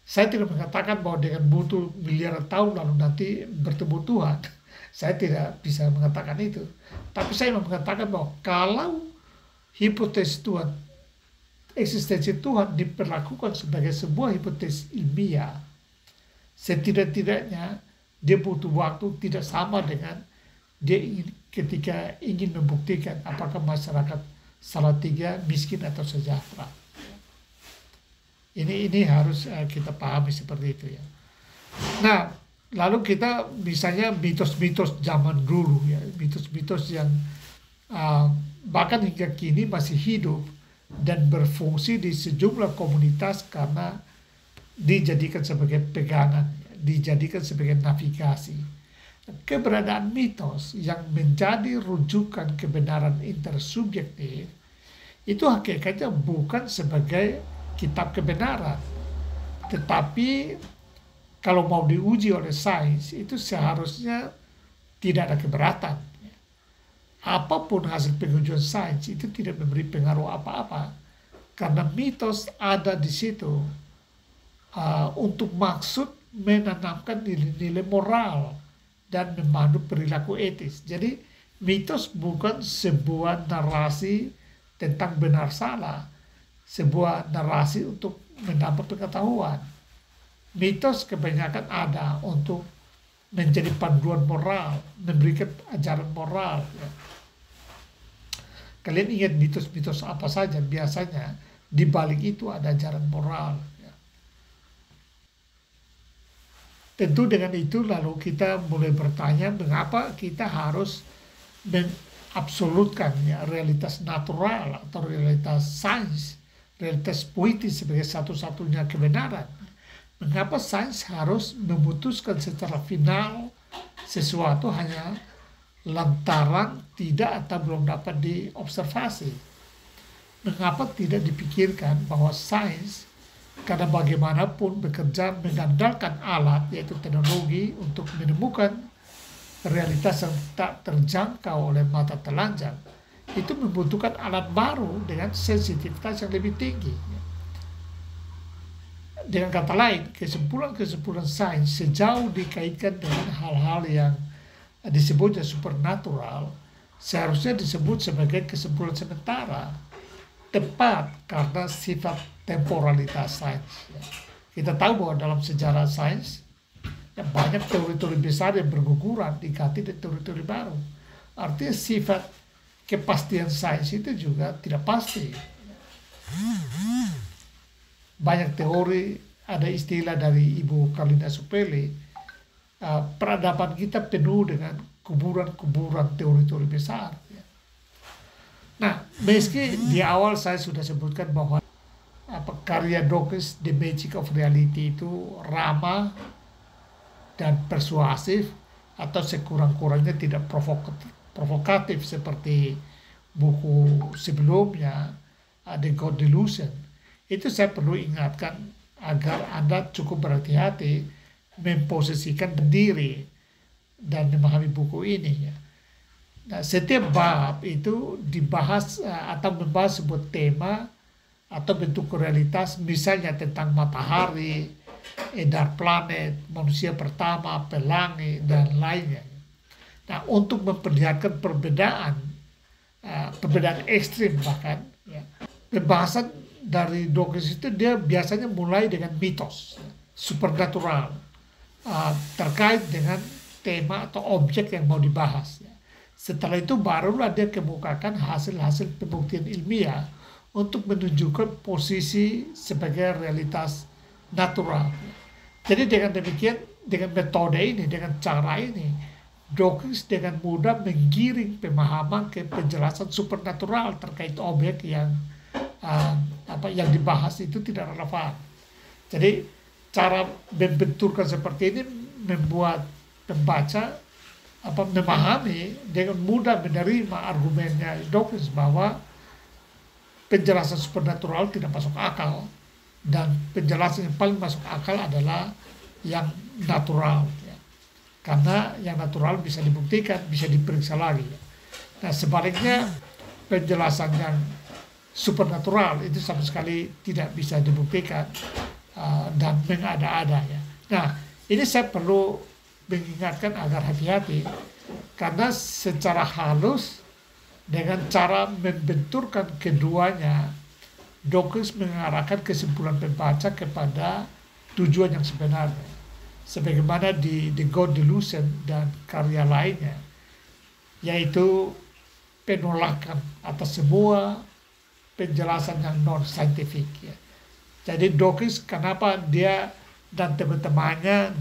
Saya tidak mengatakan bahwa dengan butuh miliaran tahun lalu nanti bertemu Tuhan. Saya tidak bisa mengatakan itu. Tapi saya mengatakan bahwa kalau hipotesis Tuhan, eksistensi Tuhan diperlakukan sebagai sebuah hipotesis ilmiah, setidak-tidaknya dia butuh waktu tidak sama dengan dia ketika ingin membuktikan apakah masyarakat Salatiga miskin atau sejahtera. Ini harus kita pahami seperti itu ya. Nah, lalu kita misalnya mitos-mitos zaman dulu ya, mitos-mitos yang bahkan hingga kini masih hidup dan berfungsi di sejumlah komunitas karena dijadikan sebagai pegangan, dijadikan sebagai navigasi. Keberadaan mitos yang menjadi rujukan kebenaran intersubjektif itu hakikatnya bukan sebagai kitab kebenaran, tetapi kalau mau diuji oleh sains itu seharusnya tidak ada keberatan. Apapun hasil pengujian sains itu tidak memberi pengaruh apa-apa, karena mitos ada di situ untuk maksud menanamkan nilai-nilai moral dan memandu perilaku etis. Jadi mitos bukan sebuah narasi tentang benar salah, sebuah narasi untuk menambah pengetahuan. Mitos kebanyakan ada untuk menjadi panduan moral, memberikan ajaran moral. Ya. Kalian ingat mitos-mitos apa saja? Biasanya di balik itu ada ajaran moral. Tentu dengan itu lalu kita mulai bertanya mengapa kita harus mengabsolutkan ya, realitas natural atau realitas sains, realitas puitis sebagai satu-satunya kebenaran. Mengapa sains harus memutuskan secara final sesuatu hanya lantaran tidak atau belum dapat diobservasi? Mengapa tidak dipikirkan bahwa sains karena bagaimanapun bekerja mengandalkan alat yaitu teknologi untuk menemukan realitas yang tak terjangkau oleh mata telanjang, itu membutuhkan alat baru dengan sensitivitas yang lebih tinggi. Dengan kata lain, kesimpulan-kesimpulan sains sejauh dikaitkan dengan hal-hal yang disebutnya supernatural seharusnya disebut sebagai kesimpulan sementara, tepat karena sifat temporalitas sains. Kita tahu bahwa dalam sejarah sains Dan banyak teori-teori besar yang berguguran diganti dengan teori-teori baru. Artinya sifat kepastian sains itu juga tidak pasti. Banyak teori, ada istilah dari Ibu Carlina Supele, peradaban kita penuh dengan kuburan-kuburan teori-teori besar. Nah, meski di awal saya sudah sebutkan bahwa karya Dawkins The Magic of Reality itu ramah dan persuasif, atau sekurang-kurangnya tidak provokatif seperti buku sebelumnya, The God Delusion. Itu saya perlu ingatkan agar Anda cukup berhati-hati memposisikan diri dan memahami buku ini. Nah, setiap bab itu dibahas atau membahas sebuah tema atau bentuk realitas, misalnya tentang matahari, edar planet, manusia pertama, pelangi, dan lainnya. Nah, untuk memperlihatkan perbedaan ekstrim bahkan, pembahasan dari Dawkins itu dia biasanya mulai dengan mitos supernatural terkait dengan tema atau objek yang mau dibahas. Setelah itu barulah dia kemukakan hasil-hasil pembuktian ilmiah untuk menunjukkan posisi sebagai realitas natural. Jadi dengan demikian, dengan metode ini, dengan cara ini, Dawkins dengan mudah menggiring pemahaman ke penjelasan supernatural terkait objek yang dibahas itu tidak relevan. Jadi cara membenturkan seperti ini membuat pembaca memahami dengan mudah menerima argumennya Dawkins bahwa penjelasan supernatural tidak masuk akal, dan penjelasan yang paling masuk akal adalah yang natural, karena yang natural bisa dibuktikan, bisa diperiksa lagi. Nah, sebaliknya penjelasan yang supernatural itu sama sekali tidak bisa dibuktikan dan mengada-ada. Nah, ini saya perlu mengingatkan agar hati-hati, karena secara halus dengan cara membenturkan keduanya, Dawkins mengarahkan kesimpulan pembaca kepada tujuan yang sebenarnya. Sebagaimana di The God Delusion dan karya lainnya, yaitu penolakan atas semua penjelasan yang non-scientific. Jadi Dawkins, kenapa dia dan teman-temannya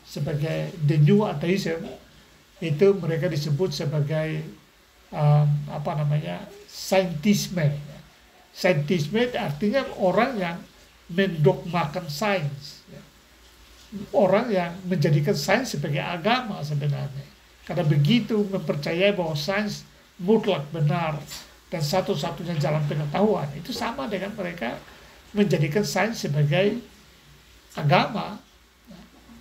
sebagai The New Atheism, itu mereka disebut sebagai saintisme. Saintisme artinya orang yang mendogmakan sains, orang yang menjadikan sains sebagai agama sebenarnya, karena begitu mempercayai bahwa sains mutlak benar dan satu-satunya jalan pengetahuan. Itu sama dengan mereka menjadikan sains sebagai agama.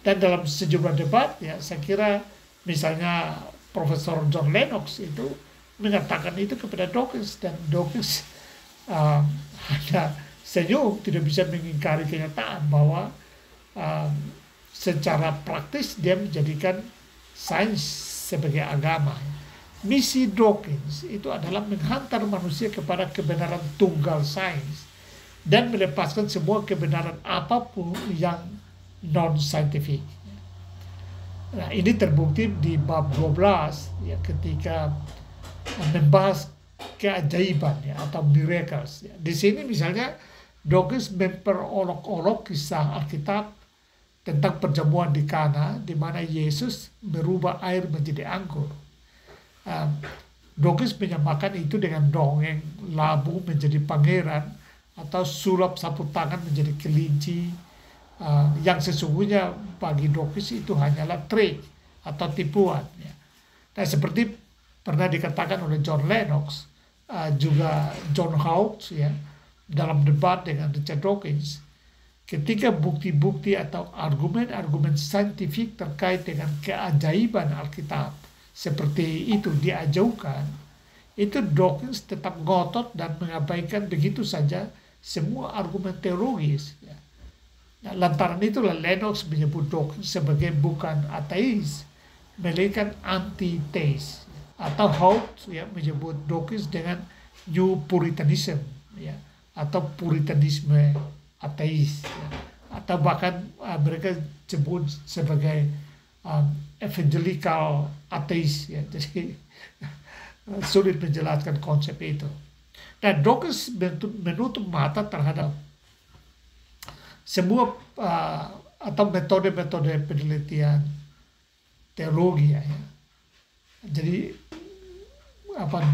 Dan dalam sejumlah debat, saya kira misalnya Profesor John Lennox itu mengatakan itu kepada Dawkins, dan Dawkins hanya senyum, tidak bisa mengingkari kenyataan bahwa secara praktis dia menjadikan sains sebagai agama. Misi Dawkins itu adalah menghantar manusia kepada kebenaran tunggal sains dan melepaskan semua kebenaran apapun yang non-scientific. Nah, ini terbukti di bab 12 ketika membahas keajaiban atau miracles. Di sini misalnya Dawkins memperolok-olok kisah Alkitab tentang perjamuan di Kana, di mana Yesus merubah air menjadi anggur. Dawkins menyamakan itu dengan dongeng labu menjadi pangeran, atau sulap sapu tangan menjadi kelinci, yang sesungguhnya bagi Dawkins itu hanyalah trik atau tipuan. Nah, seperti pernah dikatakan oleh John Lennox, juga John Hawkes dalam debat dengan Richard Dawkins, ketika bukti-bukti atau argumen-argumen saintifik terkait dengan keajaiban Alkitab seperti itu diajukan, itu Dawkins tetap ngotot dan mengabaikan begitu saja semua argumen teologis. Nah, lantaran itulah Lennox menyebut Dawkins sebagai bukan ateis, melainkan anti-teis. Atau Hawkes menyebut Dawkins dengan New Puritanism, atau Puritanisme ateis, atau bahkan mereka sebut sebagai evangelical ateis, ya. Jadi sulit menjelaskan konsep itu. Dan Dawkins menutup mata terhadap semua atau metode-metode penelitian teologi, ya. Jadi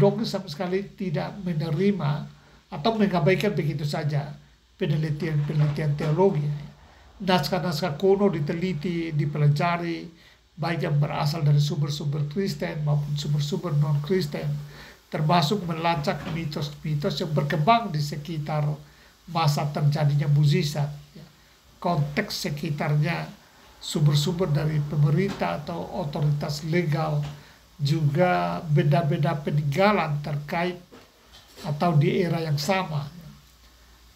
Dawkins sama sekali tidak menerima atau mengabaikan begitu saja penelitian teologi. Naskah-naskah kuno diteliti, dipelajari, baik yang berasal dari sumber-sumber Kristen maupun sumber-sumber non-Kristen, termasuk melacak mitos-mitos yang berkembang di sekitar masa terjadinya mukjizat, konteks sekitarnya, sumber-sumber dari pemerintah atau otoritas legal, juga benda-benda peninggalan terkait atau di era yang sama.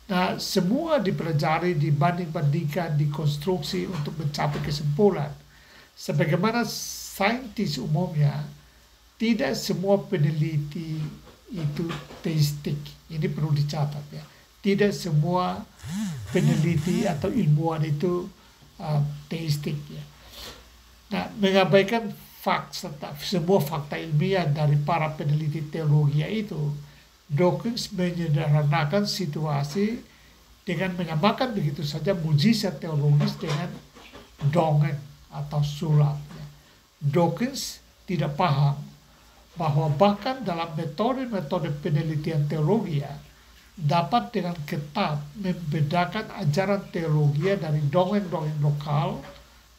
Nah, semua dipelajari, dibanding-bandingkan, dikonstruksi untuk mencapai kesimpulan. Sebagaimana saintis umumnya, tidak semua peneliti itu teistik. Ini perlu dicatat, ya. Tidak semua peneliti atau ilmuwan itu teistik, ya. Nah, mengabaikan semua fakta ilmiah dari para peneliti teologi itu, Dawkins menyederhanakan situasi dengan menyamakan begitu saja mukjizat teologis dengan dongeng atau sulap. Dawkins tidak paham bahwa bahkan dalam metode-metode penelitian teologi dapat dengan ketat membedakan ajaran teologi dari dongeng-dongeng lokal,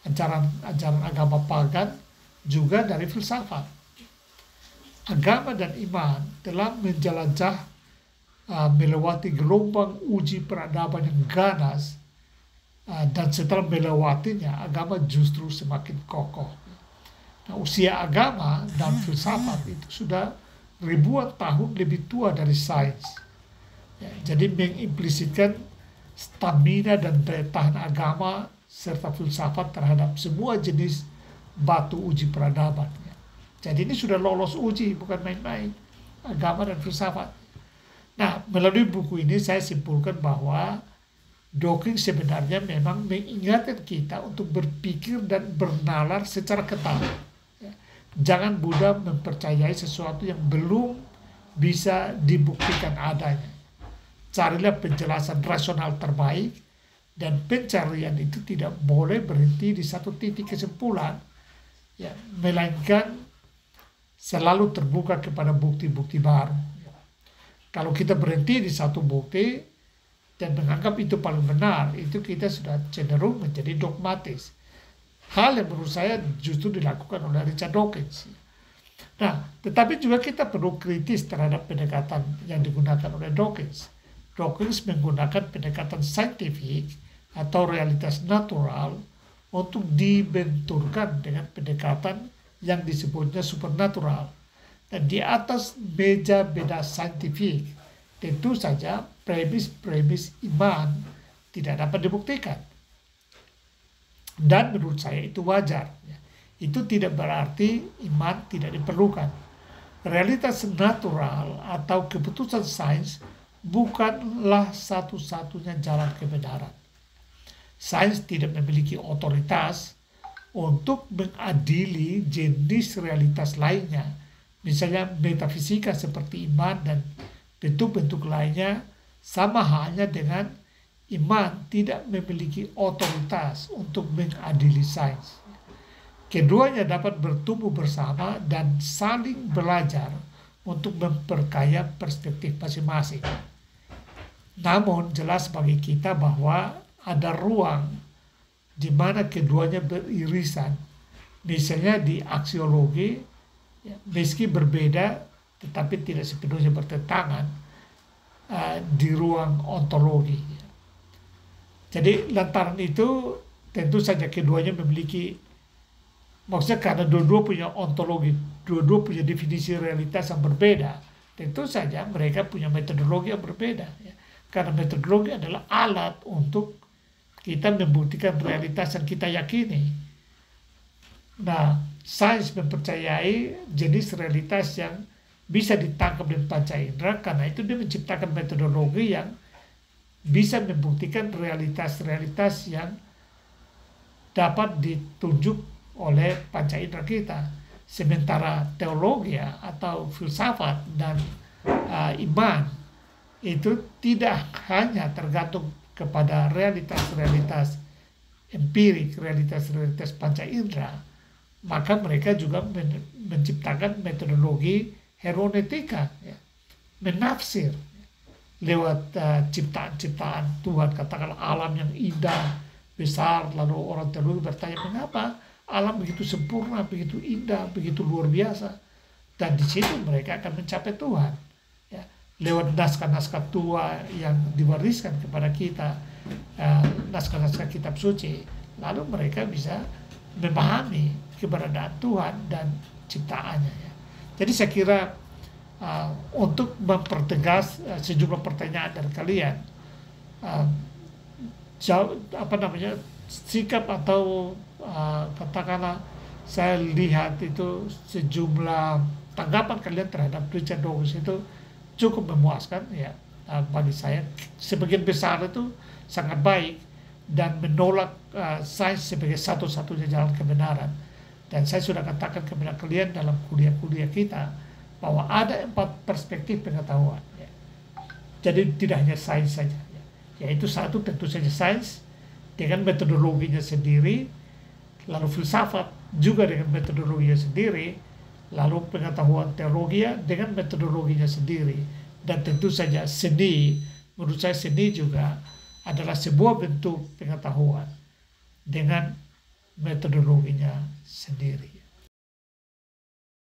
ajaran agama pagan, juga dari filsafat. Agama dan iman telah menjelajah melewati gelombang uji peradaban yang ganas, dan setelah melewatinya agama justru semakin kokoh. Nah, usia agama dan filsafat itu sudah ribuan tahun lebih tua dari sains. Ya, jadi mengimplisitkan stamina dan daya tahan agama serta filsafat terhadap semua jenis batu uji peradaban. Jadi ini sudah lolos uji, bukan main-main, agama dan filsafat. Nah, melalui buku ini saya simpulkan bahwa Dawkins sebenarnya memang mengingatkan kita untuk berpikir dan bernalar secara ketat. Jangan mudah mempercayai sesuatu yang belum bisa dibuktikan adanya. Carilah penjelasan rasional terbaik, dan pencarian itu tidak boleh berhenti di satu titik kesimpulan, ya, melainkan selalu terbuka kepada bukti-bukti baru. Kalau kita berhenti di satu bukti dan menganggap itu paling benar, itu kita sudah cenderung menjadi dogmatis. Hal yang menurut saya justru dilakukan oleh Richard Dawkins. Nah, tetapi juga kita perlu kritis terhadap pendekatan yang digunakan oleh Dawkins. Dawkins menggunakan pendekatan saintifik atau realitas natural untuk dibenturkan dengan pendekatan yang disebutnya supernatural. Dan di atas meja beda saintifik, tentu saja premis-premis iman tidak dapat dibuktikan. Dan menurut saya itu wajar. Itu tidak berarti iman tidak diperlukan. Realitas natural atau keputusan sains bukanlah satu-satunya jalan kebenaran. Sains tidak memiliki otoritas untuk mengadili jenis realitas lainnya, misalnya metafisika seperti iman dan bentuk-bentuk lainnya, sama halnya dengan iman tidak memiliki otoritas untuk mengadili sains. Keduanya dapat bertumbuh bersama dan saling belajar untuk memperkaya perspektif masing-masing. Namun jelas bagi kita bahwa ada ruang di mana keduanya beririsan, misalnya di aksiologi, ya, meski berbeda tetapi tidak sepenuhnya bertentangan di ruang ontologi. Jadi lantaran itu tentu saja keduanya memiliki, maksudnya karena dua-dua punya ontologi, dua-dua punya definisi realitas yang berbeda, tentu saja mereka punya metodologi yang berbeda. Ya. Karena metodologi adalah alat untuk kita membuktikan realitas yang kita yakini. Nah, sains mempercayai jenis realitas yang bisa ditangkap dengan panca indera, karena itu dia menciptakan metodologi yang bisa membuktikan realitas-realitas yang dapat ditunjuk oleh panca indera kita. Sementara teologi atau filsafat dan iman itu tidak hanya tergantung kepada realitas-realitas empirik, realitas-realitas panca indera, maka mereka juga menciptakan metodologi hermeneutika, ya, menafsir lewat ciptaan-ciptaan Tuhan, katakanlah alam yang indah, besar, lalu orang teologi bertanya mengapa alam begitu sempurna, begitu indah, begitu luar biasa, dan di situ mereka akan mencapai Tuhan, ya, lewat naskah-naskah tua yang diwariskan kepada kita, naskah-naskah kitab suci, lalu mereka bisa memahami keberadaan Tuhan dan ciptaannya, ya. Jadi saya kira untuk mempertegas sejumlah pertanyaan dari kalian, sikap atau katakanlah saya lihat itu sejumlah tanggapan kalian terhadap Richard Dawkins itu cukup memuaskan, ya. Bagi saya sebagian besar itu sangat baik dan menolak sains sebagai satu-satunya jalan kebenaran. Dan saya sudah katakan kepada kalian dalam kuliah-kuliah kita bahwa ada 4 perspektif pengetahuan, ya. Jadi tidak hanya sains saja, ya. Yaitu satu tentu saja sains dengan metodologinya sendiri, lalu filsafat juga dengan metodologinya sendiri, lalu pengetahuan teologi dengan metodologinya sendiri, dan tentu saja seni. Menurut saya seni juga adalah sebuah bentuk pengetahuan dengan metodologinya sendiri.